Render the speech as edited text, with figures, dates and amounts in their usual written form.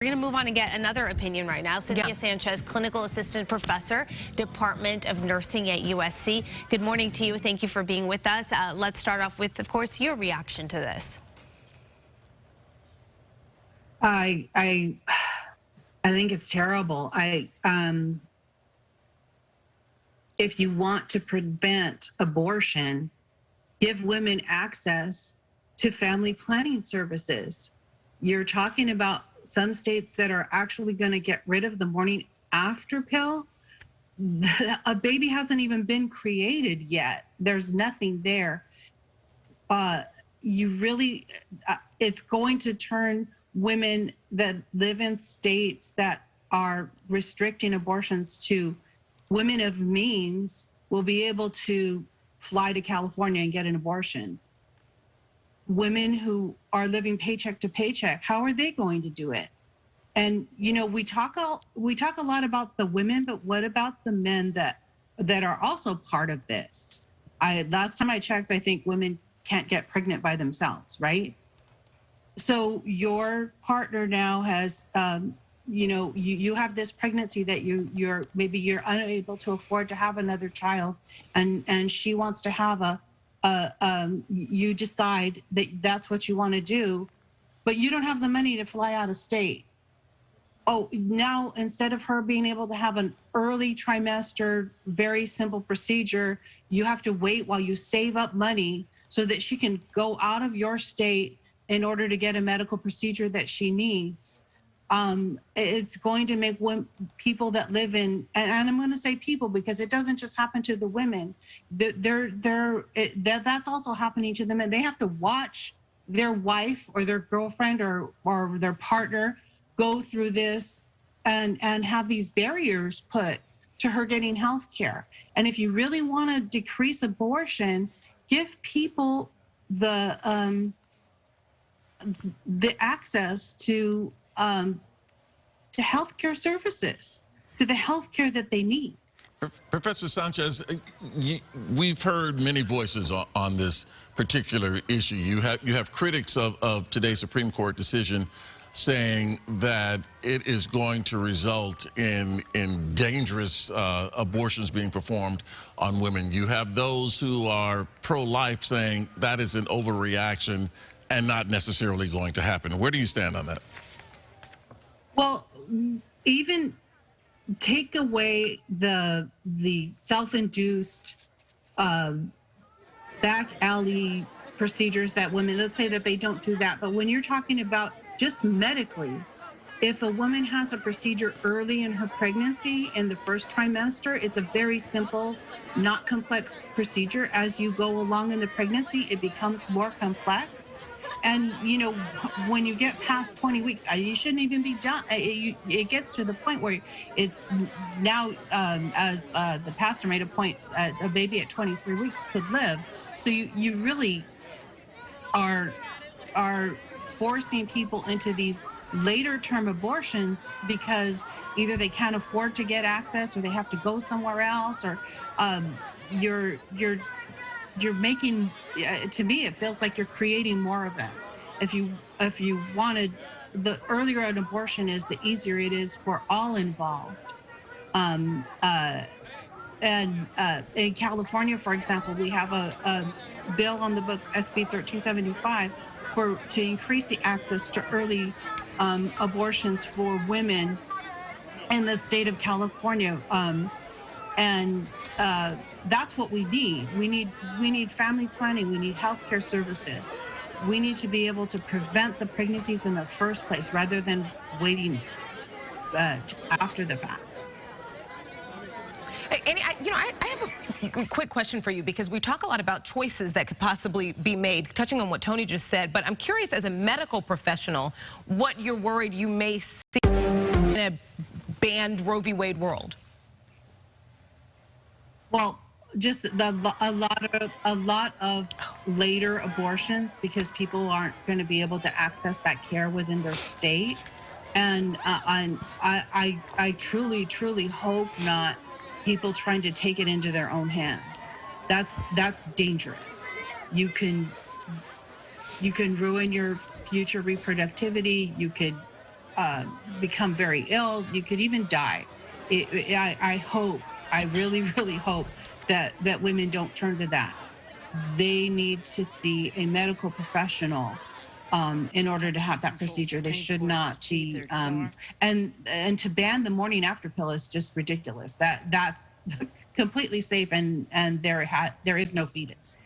We're going to move on and get another opinion right now. Cynthia Sanchez, clinical assistant professor, Department of Nursing at USC. Good morning to you. Thank you for being with us. Let's start off with, of course, your reaction to this. I think it's terrible. If you want to prevent abortion, give women access to family planning services. You're talking about some states that are actually going to get rid of the morning after pill. A baby hasn't even been created yet. There's nothing there. It's going to turn women that live in states that are restricting abortions to women of means will be able to fly to California and get an abortion. Women who are living paycheck to paycheck, how are they going to do it? And you know, we talk a lot about the women, but what about the men that are also part of this? Last time I checked, I think women can't get pregnant by themselves, right? So your partner now has, you have this pregnancy that you're unable to afford to have another child, and she wants to have you decide that that's what you want to do, but you don't have the money to fly out of state. Oh, now instead of her being able to have an early trimester, very simple procedure, you have to wait while you save up money so that she can go out of your state in order to get a medical procedure that she needs. It's going to make people that live in, and I'm going to say people because it doesn't just happen to the women. That's also happening to them, and they have to watch their wife or their girlfriend or their partner go through this and have these barriers put to her getting health care. And if you really want to decrease abortion, give people the access to healthcare services, to the healthcare that they need. Professor Sanchez, we've heard many voices on this particular issue. You have critics of today's Supreme Court decision saying that it is going to result in dangerous abortions being performed on women. You have those who are pro-life saying that is an overreaction and not necessarily going to happen. Where do you stand on that? Well, even take away the self-induced back alley procedures that women, let's say that they don't do that, but when you're talking about just medically, if a woman has a procedure early in her pregnancy in the first trimester, it's a very simple, not complex procedure. As you go along in the pregnancy, it becomes more complex. And, you know, when you get past 20 weeks, you shouldn't even be done. It gets to the point where it's now, as the pastor made a point, a baby at 23 weeks could live. So you really are forcing people into these later term abortions because either they can't afford to get access or they have to go somewhere else, or you're making, to me, it feels like you're creating more of that. If you wanted, the earlier an abortion is, the easier it is for all involved. And in California, for example, we have a bill on the books, SB 1375, to increase the access to early abortions for women in the state of California. And that's what we need. We need family planning. We need healthcare services. We need to be able to prevent the pregnancies in the first place rather than waiting after the fact. I have a quick question for you, because we talk a lot about choices that could possibly be made, touching on what Tony just said, but I'm curious, as a medical professional, what you're worried you may see in a banned Roe v. Wade world. Well, just a lot of later abortions, because people aren't going to be able to access that care within their state, and I truly hope not people trying to take it into their own hands. That's dangerous. You can ruin your future reproductivity. You could become very ill. You could even die. I really, really hope that women don't turn to that. They need to see a medical professional in order to have that procedure. They should not be, and to ban the morning after pill is just ridiculous. That's completely safe, and there is no fetus.